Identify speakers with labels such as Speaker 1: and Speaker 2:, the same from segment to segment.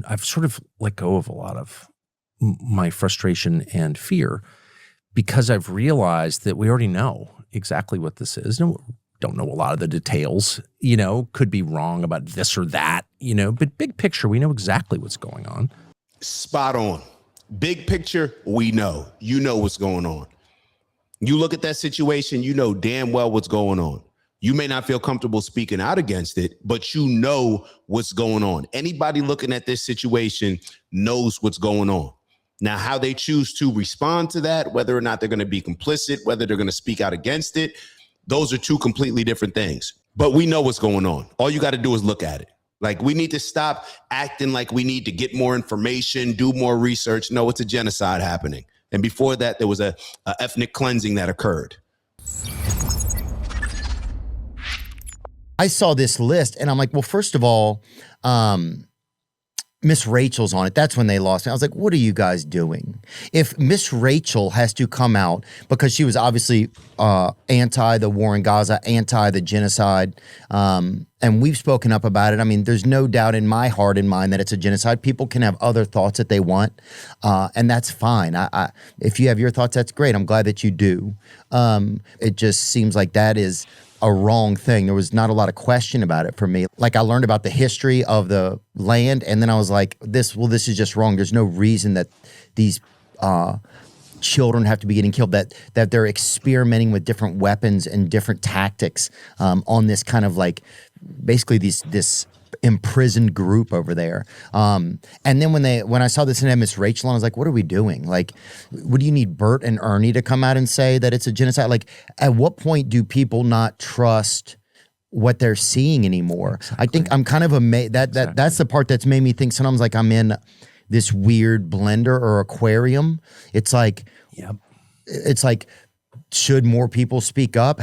Speaker 1: I've sort of let go of a lot of my frustration and fear because I've realized that we already know exactly what this is. No, don't know a lot of the details, could be wrong about this or that, but big picture, we know exactly what's going on.
Speaker 2: Spot on. Big picture, we know. You know what's going on. You look at that situation, you know damn well what's going on. You may not feel comfortable speaking out against it, but you know what's going on. Anybody looking at this situation knows what's going on. Now, how they choose to respond to that, whether or not they're going to be complicit, whether they're going to speak out against it, those are two completely different things. But we know what's going on. All you got to do is look at it. Like, we need to stop acting like we need to get more information, do more research. No, it's a genocide happening. And before that, there was a ethnic cleansing that occurred.
Speaker 3: I saw this list and I'm like, well, first of all, Miss Rachel's on it. That's when they lost me. I was like, what are you guys doing? If Miss Rachel has to come out because she was obviously anti the war in Gaza, anti the genocide, and we've spoken up about it. I mean, there's no doubt in my heart and mind that it's a genocide. People can have other thoughts that they want, and that's fine. If you have your thoughts, that's great. I'm glad that you do. It just seems like that is a wrong thing. There was not a lot of question about it for me. Like, I learned about the history of the land, and then I was like, this is just wrong. There's no reason that these children have to be getting killed, that they're experimenting with different weapons and different tactics on this kind of like, basically this imprisoned group over there. And then when I saw this in Miss Rachel, I was like, what are we doing? Like, what do you need Bert and Ernie to come out and say that it's a genocide? Like, at what point do people not trust what they're seeing anymore? Exactly. I think I'm kind of amazed that's the part that's made me think sometimes like I'm in this weird blender or aquarium. It's like,
Speaker 1: yep.
Speaker 3: It's like, should more people speak up?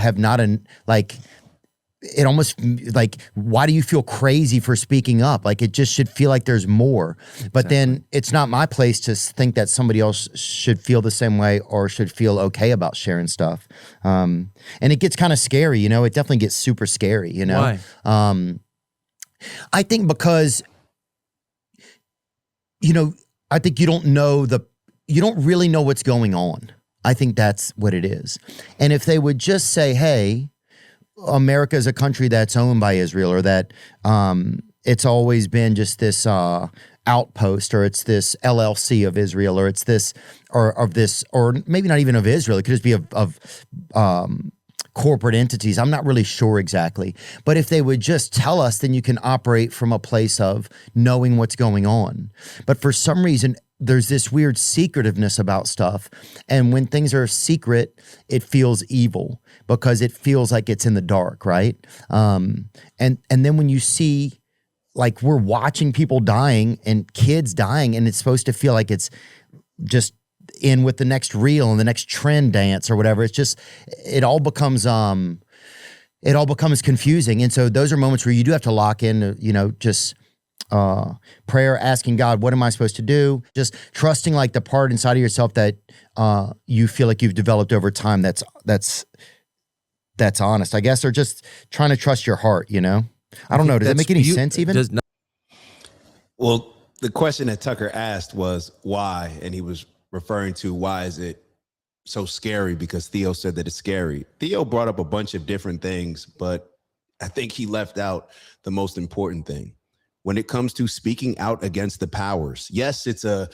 Speaker 3: It almost like, why do you feel crazy for speaking up? Like, it just should feel like there's more. But then it's not my place to think that somebody else should feel the same way or should feel okay about sharing stuff. And it gets kind of scary, It definitely gets super scary,
Speaker 1: Why?
Speaker 3: I think because, I think you don't really know what's going on. I think that's what it is. And if they would just say, hey, America is a country that's owned by Israel, or that it's always been just this outpost, or it's this LLC of Israel, or it's this, or maybe not even of Israel. It could just be of corporate entities. I'm not really sure exactly. But if they would just tell us, then you can operate from a place of knowing what's going on. But for some reason, there's this weird secretiveness about stuff. And when things are secret, it feels evil because it feels like it's in the dark, right? And then when you see, like, we're watching people dying and kids dying, and it's supposed to feel like it's just in with the next reel and the next trend dance or whatever. It's just, it all becomes confusing. And so those are moments where you do have to lock in, just prayer, asking God, what am I supposed to do? Just trusting like the part inside of yourself that you feel like you've developed over time that's honest, I guess, or just trying to trust your heart, I don't know. Does that make any sense even?
Speaker 2: Well, the question that Tucker asked was why, and he was referring to why is it so scary, because Theo said that it's scary. Theo brought up a bunch of different things, but I think he left out the most important thing. When it comes to speaking out against the powers, yes, it's a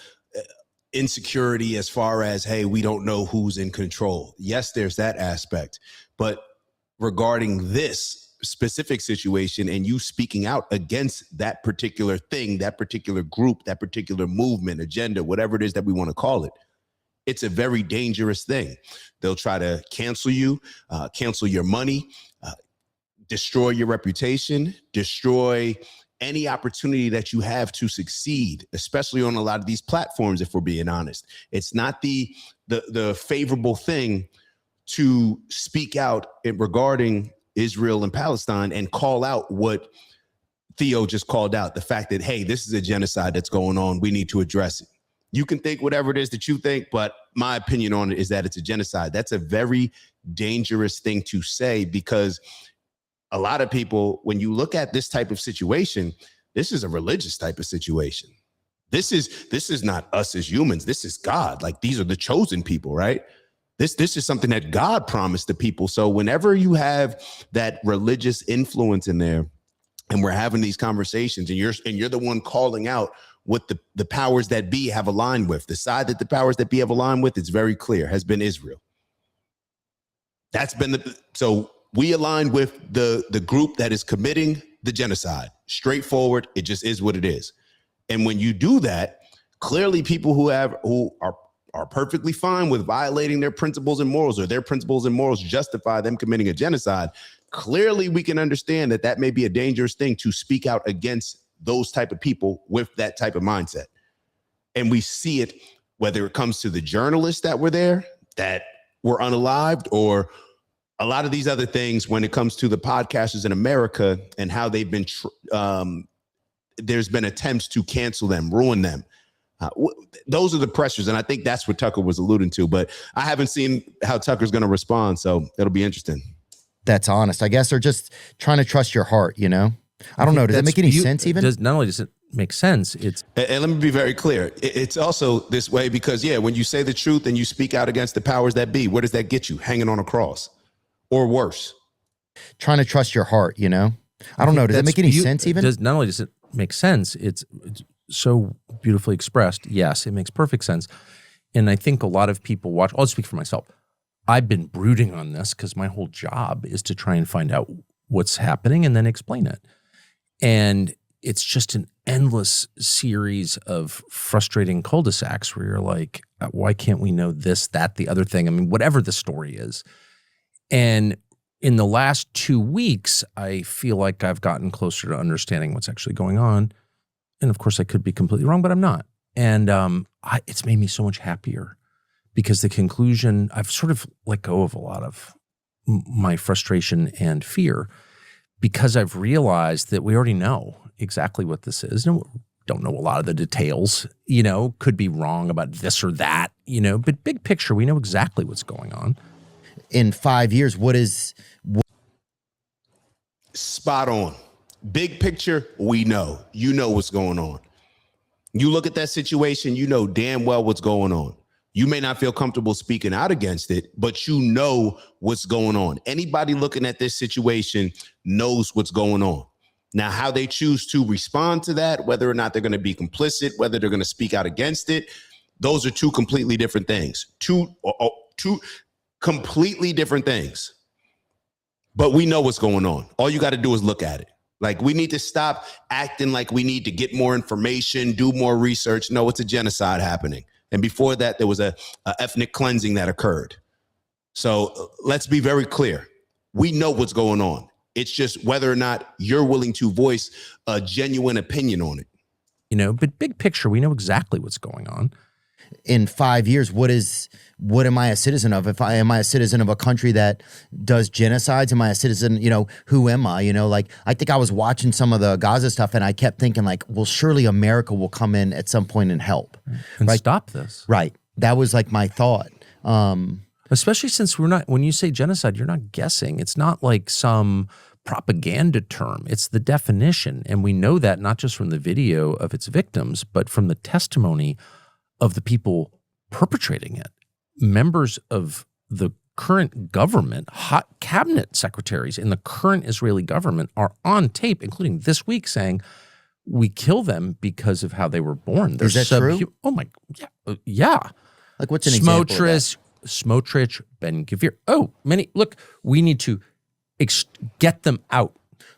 Speaker 2: insecurity as far as, hey, we don't know who's in control. Yes, there's that aspect. But regarding this specific situation and you speaking out against that particular thing, that particular group, that particular movement, agenda, whatever it is that we want to call it, it's a very dangerous thing. They'll try to cancel you, cancel your money, destroy your reputation, destroy any opportunity that you have to succeed, especially on a lot of these platforms, if we're being honest. It's not the favorable thing to speak out regarding Israel and Palestine and call out what Theo just called out, the fact that, hey, this is a genocide that's going on. We need to address it. You can think whatever it is that you think, but my opinion on it is that it's a genocide. That's a very dangerous thing to say, because a lot of people, when you look at this type of situation, this is a religious type of situation. This is not us as humans. This is God. Like, these are the chosen people, right? This is something that God promised the people. So whenever you have that religious influence in there, and we're having these conversations, and you're the one calling out what the powers that be have aligned with, the side that the powers that be have aligned with, it's very clear, has been Israel. That's been so we aligned with the group that is committing the genocide. Straightforward. It just is what it is. And when you do that, clearly people who are perfectly fine with violating their principles and morals, or their principles and morals justify them committing a genocide. Clearly, we can understand that may be a dangerous thing to speak out against those type of people with that type of mindset. And we see it, whether it comes to the journalists that were there, that were unalived, or a lot of these other things when it comes to the podcasters in America and how they've been, there's been attempts to cancel them, ruin them. Those are the pressures. And I think that's what Tucker was alluding to. But I haven't seen how Tucker's going to respond. So it'll be interesting.
Speaker 3: That's honest. I guess they're just trying to trust your heart, you know? I don't know. Does that make any sense even?
Speaker 1: Not only does it make sense, it's...
Speaker 2: And let me be very clear. It's also this way because, when you say the truth and you speak out against the powers that be, where does that get you? Hanging on a cross or worse.
Speaker 3: Trying to trust your heart, you know? I don't know. Does that make any sense even?
Speaker 1: Not only does it make sense, it's so beautifully expressed. Yes, it makes perfect sense. And I think a lot of people watch... I'll speak for myself. I've been brooding on this because my whole job is to try and find out what's happening and then explain it. And it's just an endless series of frustrating cul-de-sacs where you're like, why can't we know this, that, the other thing? I mean, whatever the story is. And in the last 2 weeks, I feel like I've gotten closer to understanding what's actually going on. And of course, I could be completely wrong, but I'm not. And it's made me so much happier. Because the conclusion, I've sort of let go of a lot of my frustration and fear because I've realized that we already know exactly what this is. And we don't know a lot of the details, could be wrong about this or that, but big picture, we know exactly what's going on.
Speaker 3: In 5 years,
Speaker 2: Spot on. Big picture, we know. You know what's going on. You look at that situation, you know damn well what's going on. You may not feel comfortable speaking out against it, but you know what's going on. Anybody looking at this situation knows what's going on. Now, how they choose to respond to that, whether or not they're going to be complicit, whether they're going to speak out against it, those are two completely different things. Two completely different things. But we know what's going on. All you got to do is look at it. Like, we need to stop acting like we need to get more information, do more research. No, it's a genocide happening. And before that, there was a ethnic cleansing that occurred. So let's be very clear. We know what's going on. It's just whether or not you're willing to voice a genuine opinion on it.
Speaker 1: But big picture, we know exactly what's going on.
Speaker 3: In 5 years, what am I a citizen of? Am I a citizen of a country that does genocides? Am I a citizen, who am I? I think I was watching some of the Gaza stuff and I kept thinking well, surely America will come in at some point and help.
Speaker 1: And stop this.
Speaker 3: Right. That was my thought.
Speaker 1: Especially since when you say genocide, you're not guessing. It's not like some propaganda term. It's the definition. And we know that not just from the video of its victims, but from the testimony of the people perpetrating it. Members of the current government, hot cabinet secretaries in the current Israeli government are on tape, including this week, saying, we kill them because of how they were born.
Speaker 3: Is that true?
Speaker 1: Oh my, yeah.
Speaker 3: What's an example of that?
Speaker 1: Smotrich, Ben Gvir. Look, we need to get them out.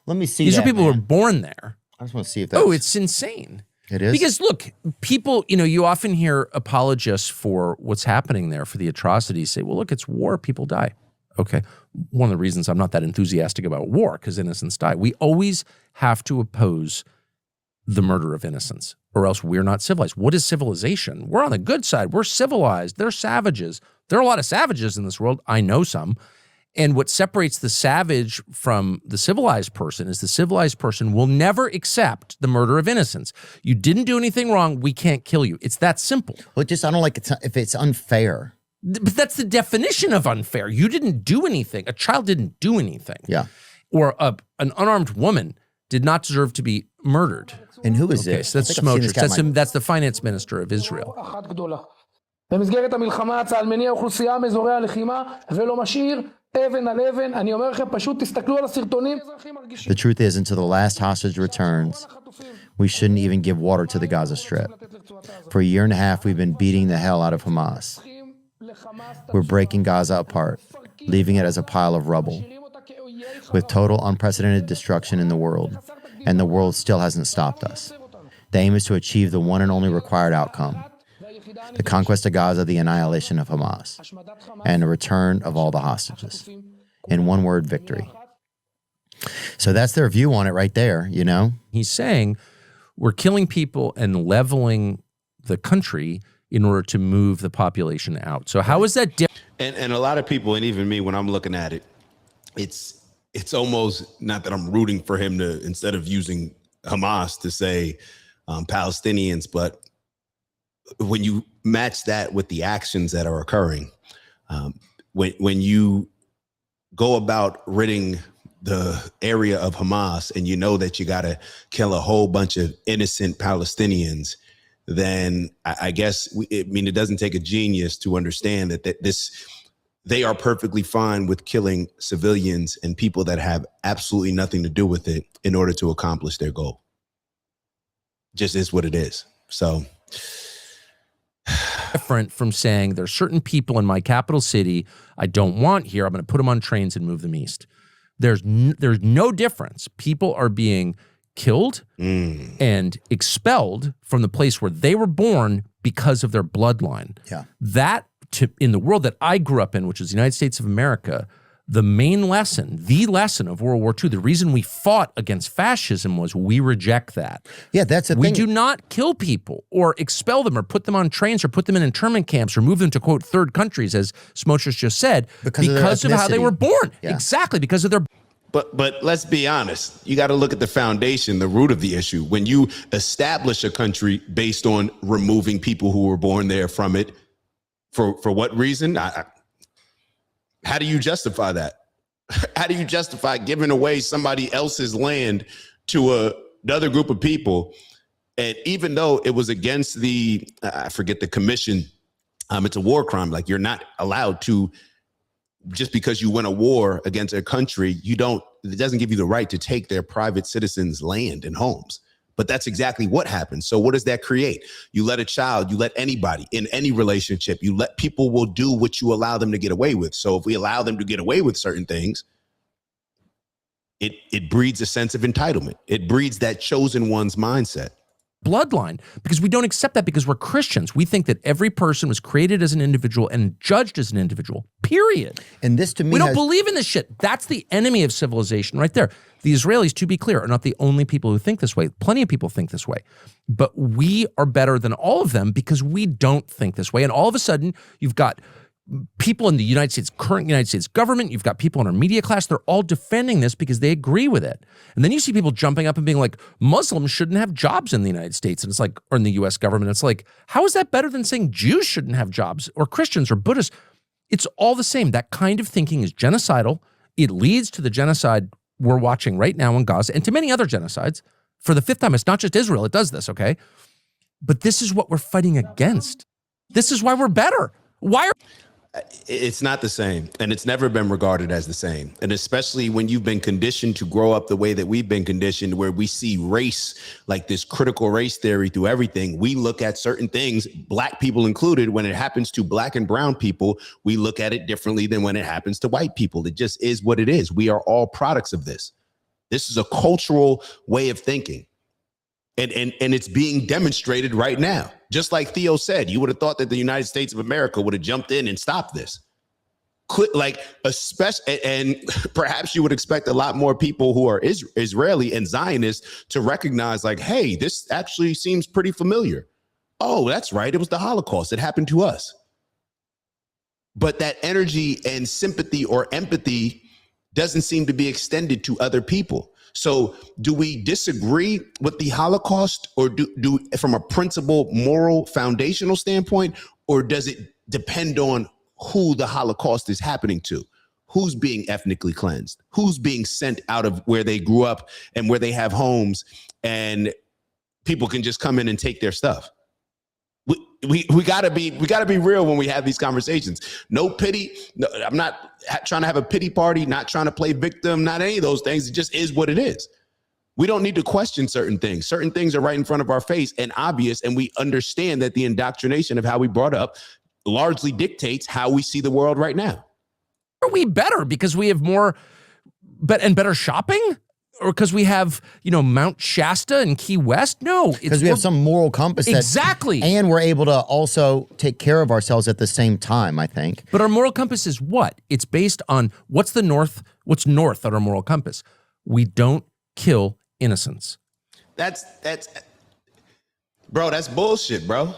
Speaker 3: Let me see.
Speaker 1: These are people who were born there.
Speaker 3: I just want to see if that's...
Speaker 1: it's insane.
Speaker 3: It is?
Speaker 1: Because look, people, you often hear apologists for what's happening there, for the atrocities, say, well, look, it's war, people die. Okay. One of the reasons I'm not that enthusiastic about war, because innocents die. We always have to oppose the murder of innocents, or else we're not civilized. What is civilization? We're on the good side. We're civilized. They're savages. There are a lot of savages in this world. I know some. And what separates the savage from the civilized person is the civilized person will never accept the murder of innocents. You didn't do anything wrong. We can't kill you. It's that simple.
Speaker 3: Well, I don't like it if it's unfair.
Speaker 1: But that's the definition of unfair. You didn't do anything. A child didn't do anything.
Speaker 3: Yeah.
Speaker 1: Or an unarmed woman did not deserve to be murdered.
Speaker 3: And who is
Speaker 1: Okay,
Speaker 3: this?
Speaker 1: so that's
Speaker 3: I think I've seen this
Speaker 1: Smotrich.
Speaker 3: guy in my-
Speaker 1: That's the finance minister of Israel.
Speaker 4: אחת גדולה. במסגרת המלחמה צה"ל מניע אוכלוסייה מאזורי הלחימה ולא משאיר אבן על אבן. אני אומר לכם, פשוט תסתכלו על הסרטונים.
Speaker 3: The truth is, until the last hostage returns, we shouldn't even give water to the Gaza Strip. For a year and a half, we've been beating the hell out of Hamas. We're breaking Gaza apart, leaving it as a pile of rubble, with total unprecedented destruction in the world, and the world still hasn't stopped us. The aim is to achieve the one and only required outcome: the conquest of Gaza, the annihilation of Hamas, and the return of all the hostages. In one word, victory. So that's their view on it right there, you know?
Speaker 1: He's saying we're killing people and leveling the country in order to move the population out. So how is that different?
Speaker 2: And a lot of people, and even me, when I'm looking at it, it's almost not that I'm rooting for him to, instead of using Hamas, to say Palestinians, but when you match that with the actions that are occurring, when you go about ridding the area of Hamas and you know that you got to kill a whole bunch of innocent Palestinians, then I guess, it doesn't take a genius to understand that they are perfectly fine with killing civilians and people that have absolutely nothing to do with it in order to accomplish their goal. Just is what it is. So
Speaker 1: Different from saying there's certain people in my capital city I don't want here. I'm going to put them on trains and move them east. There's no difference. People are being killed and expelled from the place where they were born because of their bloodline.
Speaker 3: Yeah.
Speaker 1: That, in the world that I grew up in, which is the United States of America, the main lesson, the lesson of World War II, the reason we fought against fascism was we reject that.
Speaker 3: Yeah, that's the
Speaker 1: We
Speaker 3: thing.
Speaker 1: do not kill people or expel them or put them on trains or put them in internment camps or move them to, quote, third countries, as Smotrich just said, because of how they were born.
Speaker 3: Yeah.
Speaker 1: Exactly, because of their...
Speaker 2: But let's be honest. You got to look at the foundation, the root of the issue. When you establish a country based on removing people who were born there from it, for what reason? How do you justify that? How do you justify giving away somebody else's land to another group of people? And even though it was against the, I forget the commission, it's a war crime. Like, you're not allowed to, just because you win a war against a country, it doesn't give you the right to take their private citizens' land and homes. But that's exactly what happens. So what does that create? You let a child, you let anybody in any relationship, you let people will do what you allow them to get away with. So if we allow them to get away with certain things, it breeds a sense of entitlement. It breeds that chosen one's mindset.
Speaker 1: bloodline, because we don't accept that because we're Christians. We think that every person was created as an individual and judged as an individual, period.
Speaker 3: And this to me,
Speaker 1: we don't believe in this shit. That's the enemy of civilization right there. The Israelis, to be clear, are not the only people who think this way. Plenty of people think this way. But we are better than all of them because we don't think this way. And all of a sudden, you've got people in the United States, current United States government, you've got people in our media class, they're all defending this because they agree with it. And then you see people jumping up and being like, Muslims shouldn't have jobs in the United States. And it's like, or in the US government, it's like, how is that better than saying Jews shouldn't have jobs or Christians or Buddhists? It's all the same. That kind of thinking is genocidal. It leads to the genocide we're watching right now in Gaza and to many other genocides. For the fifth time, it's not just Israel, it does this, okay? But this is what we're fighting against. This is why we're better. Why are
Speaker 2: It's not the same, and it's never been regarded as the same. And especially when you've been conditioned to grow up the way that we've been conditioned, where we see race, like this critical race theory through everything. We look at certain things, black people included, when it happens to black and brown people, we look at it differently than when it happens to white people. It just is what it is. We are all products of this. This is a cultural way of thinking. And it's being demonstrated right now. Just like Theo said, you would have thought that the United States of America would have jumped in and stopped this. Like, especially, and perhaps you would expect a lot more people who are Israeli and Zionists to recognize, like, hey, this actually seems pretty familiar. Oh, that's right. It was the Holocaust. It happened to us. But that energy and sympathy or empathy doesn't seem to be extended to other people. So do we disagree with the Holocaust, or do from a principle, moral, foundational standpoint, or does it depend on who the Holocaust is happening to? Who's being ethnically cleansed? Who's being sent out of where they grew up and where they have homes and people can just come in and take their stuff. We gotta be real when we have these conversations. No pity. No, I'm not trying to have a pity party, not trying to play victim, not any of those things. It just is what it is. We don't need to question certain things. Certain things are right in front of our face and obvious, and we understand that the indoctrination of how we brought up largely dictates how we see the world right now.
Speaker 1: Are we better because we have more and better shopping? Or because we have, Mount Shasta and Key West? No.
Speaker 3: Because we have some moral compass.
Speaker 1: Exactly.
Speaker 3: And we're able to also take care of ourselves at the same time, I think.
Speaker 1: But our moral compass is what? It's based on what's north on our moral compass. We don't kill innocents.
Speaker 2: That's bullshit, bro.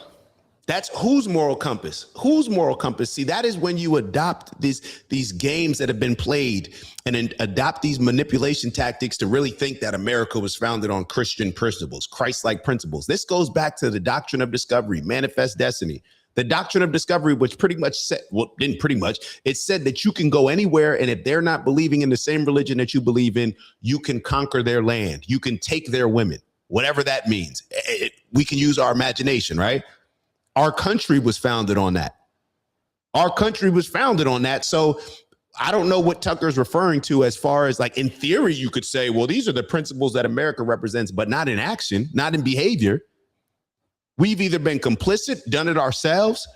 Speaker 2: That's whose moral compass? Whose moral compass? See, that is when you adopt these games that have been played and adopt these manipulation tactics to really think that America was founded on Christian principles, Christ-like principles. This goes back to the doctrine of discovery, manifest destiny. The doctrine of discovery, which pretty much said, it said that you can go anywhere, and if they're not believing in the same religion that you believe in, you can conquer their land. You can take their women, whatever that means. We can use our imagination, right? Our country was founded on that. So I don't know what Tucker's referring to as far as, like, in theory, you could say, well, these are the principles that America represents, but not in action, not in behavior. We've either been complicit, done it ourselves,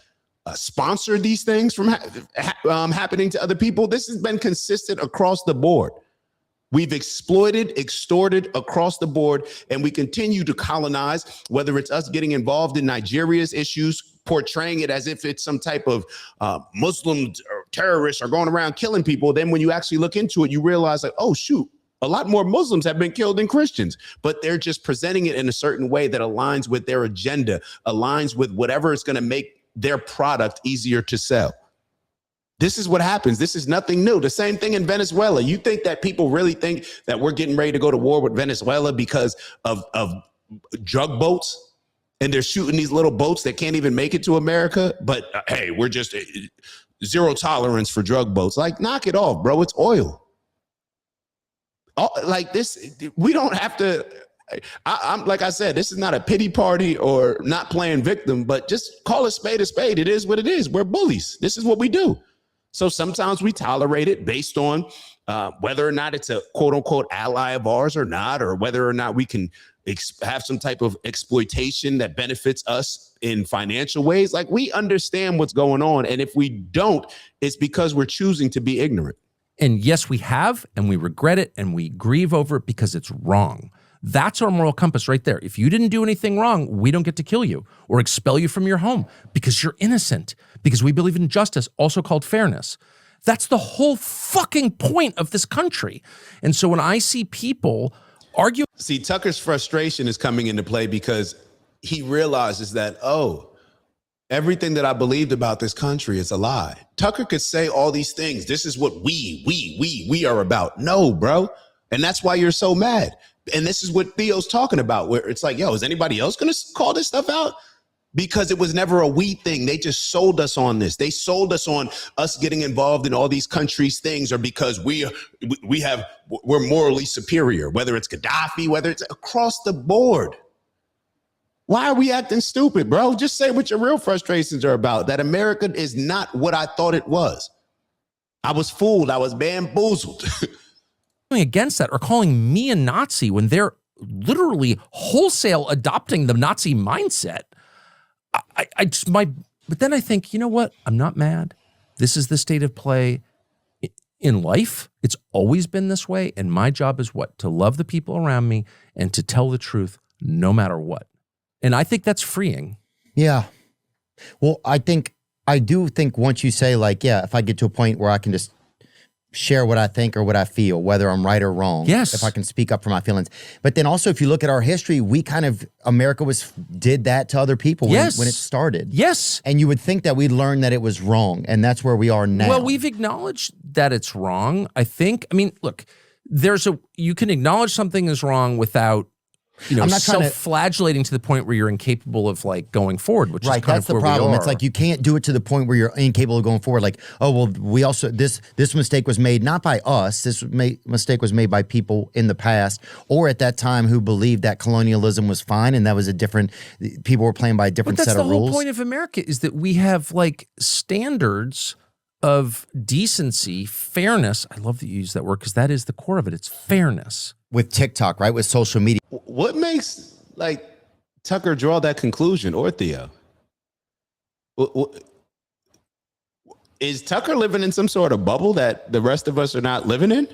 Speaker 2: sponsored these things from happening to other people. This has been consistent across the board. We've exploited, extorted across the board, and we continue to colonize, whether it's us getting involved in Nigeria's issues, portraying it as if it's some type of Muslims or terrorists are going around killing people. Then when you actually look into it, you realize, like, oh, shoot, a lot more Muslims have been killed than Christians, but they're just presenting it in a certain way that aligns with their agenda, aligns with whatever is going to make their product easier to sell. This is what happens. This is nothing new. The same thing in Venezuela. You think that people really think that we're getting ready to go to war with Venezuela because of drug boats? And they're shooting these little boats that can't even make it to America. But hey, we're just zero tolerance for drug boats. Like, knock it off, bro. It's oil. Like this, we don't have to. I'm like I said, this is not a pity party or not playing victim, but just call a spade a spade. It is what it is. We're bullies. This is what we do. So sometimes we tolerate it based on whether or not it's a quote unquote ally of ours or not, or whether or not we can have some type of exploitation that benefits us in financial ways. Like, we understand what's going on. And if we don't, it's because we're choosing to be ignorant.
Speaker 1: And yes, we have, and we regret it, and we grieve over it because it's wrong. That's our moral compass right there. If you didn't do anything wrong, we don't get to kill you or expel you from your home because you're innocent, because we believe in justice, also called fairness. That's the whole fucking point of this country. And so when I see people argue...
Speaker 2: See, Tucker's frustration is coming into play because he realizes that, everything that I believed about this country is a lie. Tucker could say all these things. This is what we are about. No, bro. And that's why you're so mad. And this is what Theo's talking about, where it's like, is anybody else going to call this stuff out? Because it was never a we thing. They just sold us on this. They sold us on us getting involved in all these countries' things, or because we're morally superior, whether it's Gaddafi, whether it's across the board. Why are we acting stupid, bro? Just say what your real frustrations are about, that America is not what I thought it was. I was fooled. I was bamboozled.
Speaker 1: Against that, or calling me a Nazi when they're literally wholesale adopting the Nazi mindset. But then I think, you know what? I'm not mad. This is the state of play in life. It's always been this way. And my job is what? To love the people around me and to tell the truth no matter what. And I think that's freeing. Yeah.
Speaker 3: Well, I do think once you say, like, if I get to a point where I can just share what I think or what I feel, whether I'm right or wrong.
Speaker 1: Yes.
Speaker 3: If I can speak up for my feelings. But then also, if you look at our history, America did that to other people when it started.
Speaker 1: Yes.
Speaker 3: And you would think that we'd learn that it was wrong. And that's where we are now.
Speaker 1: Well, we've acknowledged that it's wrong. I mean, look, you can acknowledge something is wrong without
Speaker 3: I'm not trying to
Speaker 1: self-flagellating to the point where you're incapable of like going forward, which is kind
Speaker 3: that's
Speaker 1: of
Speaker 3: the
Speaker 1: where
Speaker 3: problem.
Speaker 1: we are.
Speaker 3: It's like you can't do it to the point where you're incapable of going forward. Like, oh well, we also this mistake was made not by us. This mistake was made by people in the past or at that time who believed that colonialism was fine and that was a different. People were playing by a different set of rules.
Speaker 1: But that's the whole point of America is that we have like standards of decency, fairness. I love that you use that word because that is the core of it. It's fairness.
Speaker 3: With TikTok, right? With social media.
Speaker 2: What makes like Tucker draw that conclusion, or Theo? Is Tucker living in some sort of bubble that the rest of us are not living in?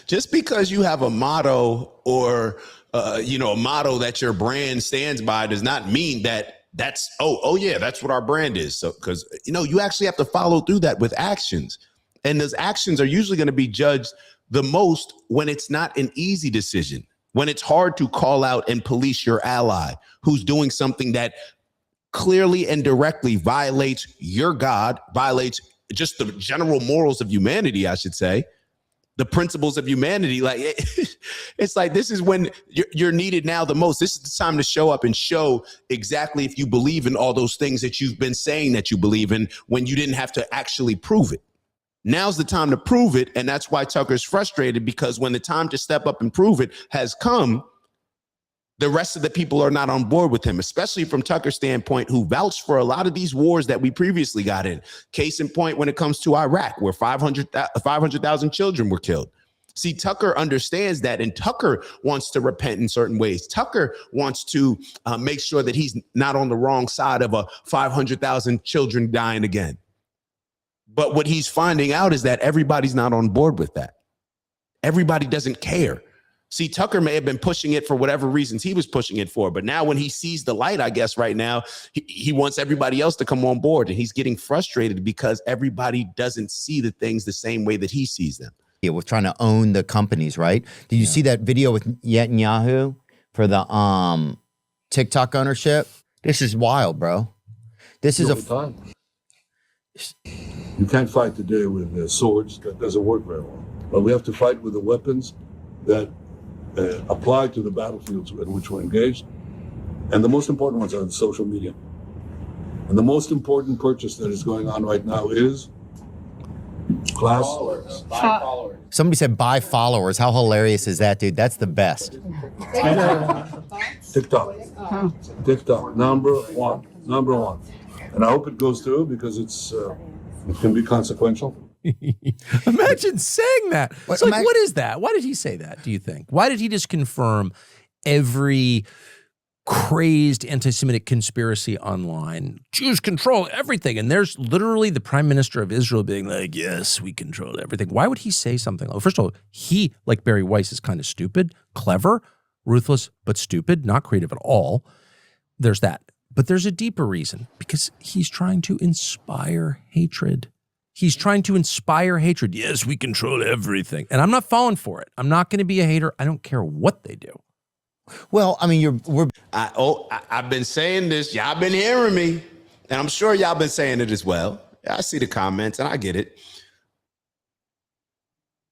Speaker 2: Just because you have a motto or a motto that your brand stands by does not mean that that's that's what our brand is. So because you actually have to follow through that with actions, and those actions are usually going to be judged the most when it's not an easy decision, when it's hard to call out and police your ally who's doing something that clearly and directly violates your God, violates just the general morals of humanity, I should say. The principles of humanity. Like it's like this is when you're needed now the most. This is the time to show up and show exactly if you believe in all those things that you've been saying that you believe in when you didn't have to actually prove it. Now's the time to prove it. And that's why Tucker's frustrated, because when the time to step up and prove it has come, the rest of the people are not on board with him, especially from Tucker's standpoint, who vouched for a lot of these wars that we previously got in. Case in point, when it comes to Iraq, where 500,000 children were killed. See, Tucker understands that, and Tucker wants to repent in certain ways. Tucker wants to make sure that he's not on the wrong side of a 500,000 children dying again. But what he's finding out is that everybody's not on board with that. Everybody doesn't care. See, Tucker may have been pushing it for whatever reasons he was pushing it for. But now when he sees the light, I guess right now, he wants everybody else to come on board. And he's getting frustrated because everybody doesn't see the things the same way that he sees them.
Speaker 3: Yeah, we're trying to own the companies, right? Did you see that video with Netanyahu for the TikTok ownership? This is wild, bro. This is
Speaker 5: time. You can't fight today with swords. That doesn't work very well. But we have to fight with the weapons that apply to the battlefields in which we're engaged. And the most important ones are on social media. And the most important purchase that is going on right now is class.
Speaker 6: Buy followers.
Speaker 3: Somebody said buy followers. How hilarious is that, dude? That's the best.
Speaker 5: TikTok. TikTok, number one. And I hope it goes through because it can be consequential.
Speaker 1: Imagine saying that. It's like, what is that? Why did he say that, do you think? Why did he just confirm every crazed anti-Semitic conspiracy online? Jews control everything. And there's literally the prime minister of Israel being like, yes, we control everything. Why would he say something? Well, first of all, he, like Barry Weiss, is kind of stupid, clever, ruthless, but stupid, not creative at all. There's that. But there's a deeper reason, because he's trying to inspire hatred. He's trying to inspire hatred. Yes, we control everything. And I'm not falling for it. I'm not going to be a hater. I don't care what they do.
Speaker 3: Well, I mean,
Speaker 2: I've been saying this. Y'all been hearing me. And I'm sure y'all been saying it as well. I see the comments and I get it.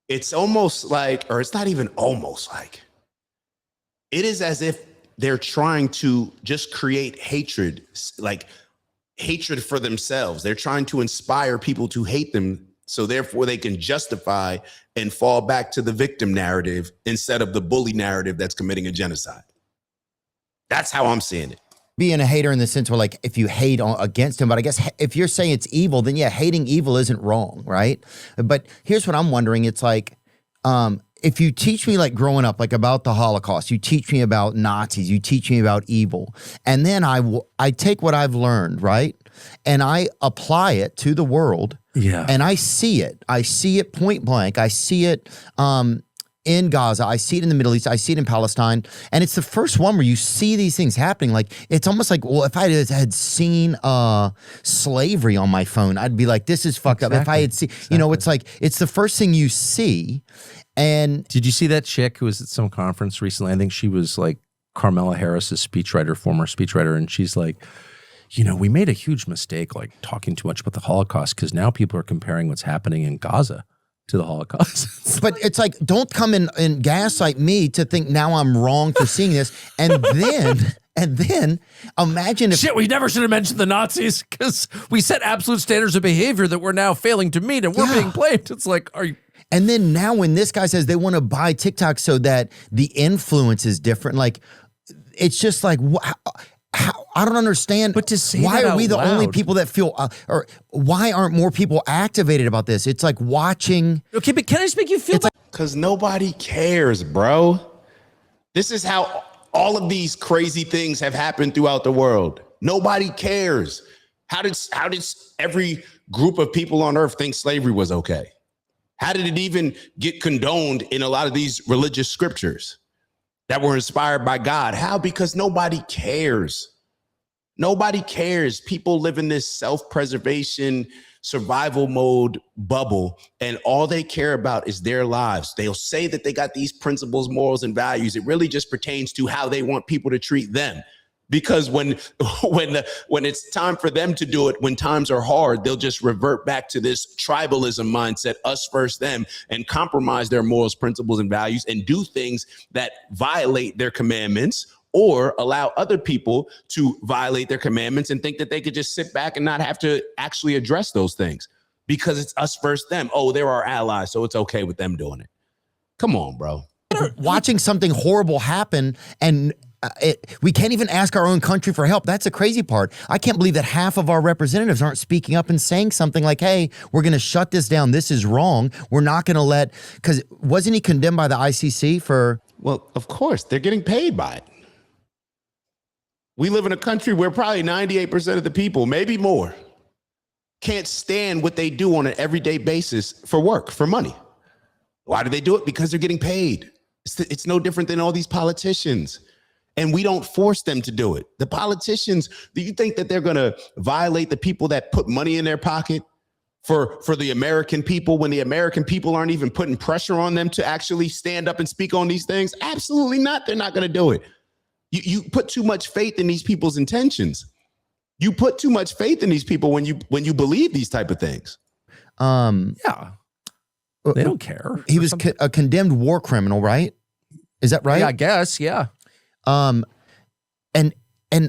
Speaker 2: It's almost like, or it's not even almost like, it is as if they're trying to just create hatred, like hatred for themselves. They're trying to inspire people to hate them, so therefore they can justify and fall back to the victim narrative instead of the bully narrative that's committing a genocide. That's how I'm seeing it.
Speaker 3: Being a hater in the sense where, like, if you hate against him, but I guess if you're saying it's evil, then yeah, hating evil isn't wrong, right? But here's what I'm wondering. It's like, if you teach me, like, growing up, like, about the Holocaust, you teach me about Nazis, you teach me about evil, and then I take what I've learned, right, and I apply it to the world, and I see it point blank, I see it in Gaza, I see it in the Middle East, I see it in Palestine, and it's the first one where you see these things happening. Like, it's almost like, well, if I had seen slavery on my phone, I'd be like, this is fucked up. If I had seen, it's like, it's the first thing you see. And
Speaker 1: did you see that chick who was at some conference recently? I think she was like Carmela Harris's speechwriter, former speechwriter. And she's like, we made a huge mistake, like talking too much about the Holocaust, because now people are comparing what's happening in Gaza to the Holocaust.
Speaker 3: But it's like, don't come in and gaslight me to think now I'm wrong for seeing this. And then imagine if
Speaker 1: Shit, we never should have mentioned the Nazis because we set absolute standards of behavior that we're now failing to meet and we're being blamed. It's like, are you?
Speaker 3: And then now when this guy says they want to buy TikTok so that the influence is different, like, it's just like, how, I don't understand.
Speaker 1: But to say
Speaker 3: why
Speaker 1: that
Speaker 3: are we
Speaker 1: out
Speaker 3: the only
Speaker 1: loud.
Speaker 3: people that feel, or why aren't more people activated about this? It's like watching.
Speaker 1: Okay, but can I just make you feel bad?
Speaker 2: Because nobody cares, bro. This is how all of these crazy things have happened throughout the world. Nobody cares. How did every group of people on earth think slavery was okay? How did it even get condoned in a lot of these religious scriptures that were inspired by God? How? Because nobody cares. Nobody cares. People live in this self-preservation, survival mode bubble, and all they care about is their lives. They'll say that they got these principles, morals, and values. It really just pertains to how they want people to treat them. Because when it's time for them to do it, when times are hard, they'll just revert back to this tribalism mindset, us first them, and compromise their morals, principles, and values and do things that violate their commandments or allow other people to violate their commandments and think that they could just sit back and not have to actually address those things because it's us versus them. Oh, they're our allies, so it's okay with them doing it. Come on, bro.
Speaker 3: Watching something horrible happen and we can't even ask our own country for help. That's the crazy part. I can't believe that half of our representatives aren't speaking up and saying something like, hey, we're going to shut this down. This is wrong. We're not going to let, because wasn't he condemned by the ICC for?
Speaker 2: Well, of course, they're getting paid by it. We live in a country where probably 98% of the people, maybe more, can't stand what they do on an everyday basis for work, for money. Why do they do it? Because they're getting paid. It's no different than all these politicians. And we don't force them to do it. The politicians, do you think that they're going to violate the people that put money in their pocket for the American people when the American people aren't even putting pressure on them to actually stand up and speak on these things? Absolutely not. They're not going to do it. You put too much faith in these people's intentions. You put too much faith in these people when you believe these type of things.
Speaker 1: Yeah. They don't care.
Speaker 3: He was a condemned war criminal, right? Is that right?
Speaker 1: Yeah, I guess. Yeah.
Speaker 3: And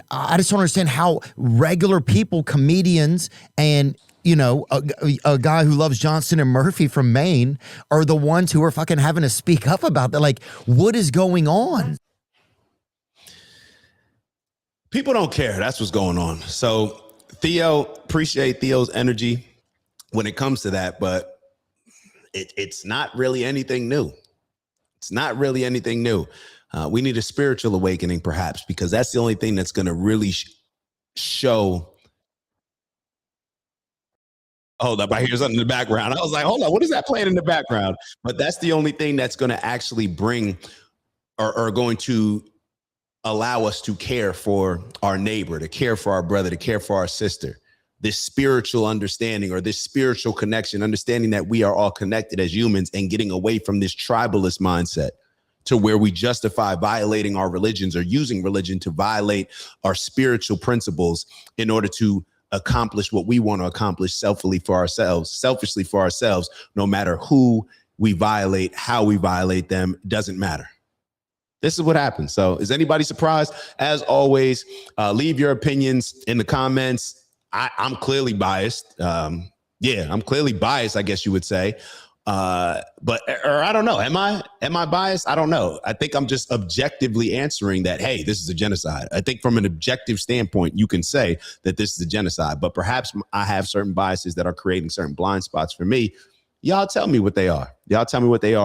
Speaker 3: I just don't understand how regular people, comedians, and a guy who loves Johnson and Murphy from Maine are the ones who are fucking having to speak up about that. Like, what is going on?
Speaker 2: People don't care. That's what's going on. So Theo, appreciate Theo's energy when it comes to that, but it's not really anything new. It's not really anything new. We need a spiritual awakening, perhaps, because that's the only thing that's going to really show. Hold up, I hear something in the background. I was like, hold on, what is that playing in the background? But that's the only thing that's going to actually bring or going to allow us to care for our neighbor, to care for our brother, to care for our sister. This spiritual understanding or this spiritual connection, understanding that we are all connected as humans and getting away from this tribalist mindset to where we justify violating our religions or using religion to violate our spiritual principles in order to accomplish what we want to accomplish selfishly for ourselves, no matter who we violate, how we violate them, doesn't matter. This is what happens. So is anybody surprised? As always, leave your opinions in the comments. I'm clearly biased. I'm clearly biased, I guess you would say. But I don't know. Am I biased? I don't know. I think I'm just objectively answering that, hey, this is a genocide. I think from an objective standpoint, you can say that this is a genocide, but perhaps I have certain biases that are creating certain blind spots for me. Y'all tell me what they are.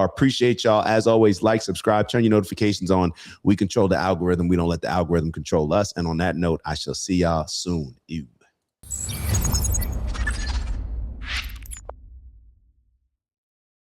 Speaker 2: Appreciate y'all. As always, like, subscribe, turn your notifications on. We control the algorithm. We don't let the algorithm control us. And on that note, I shall see y'all soon.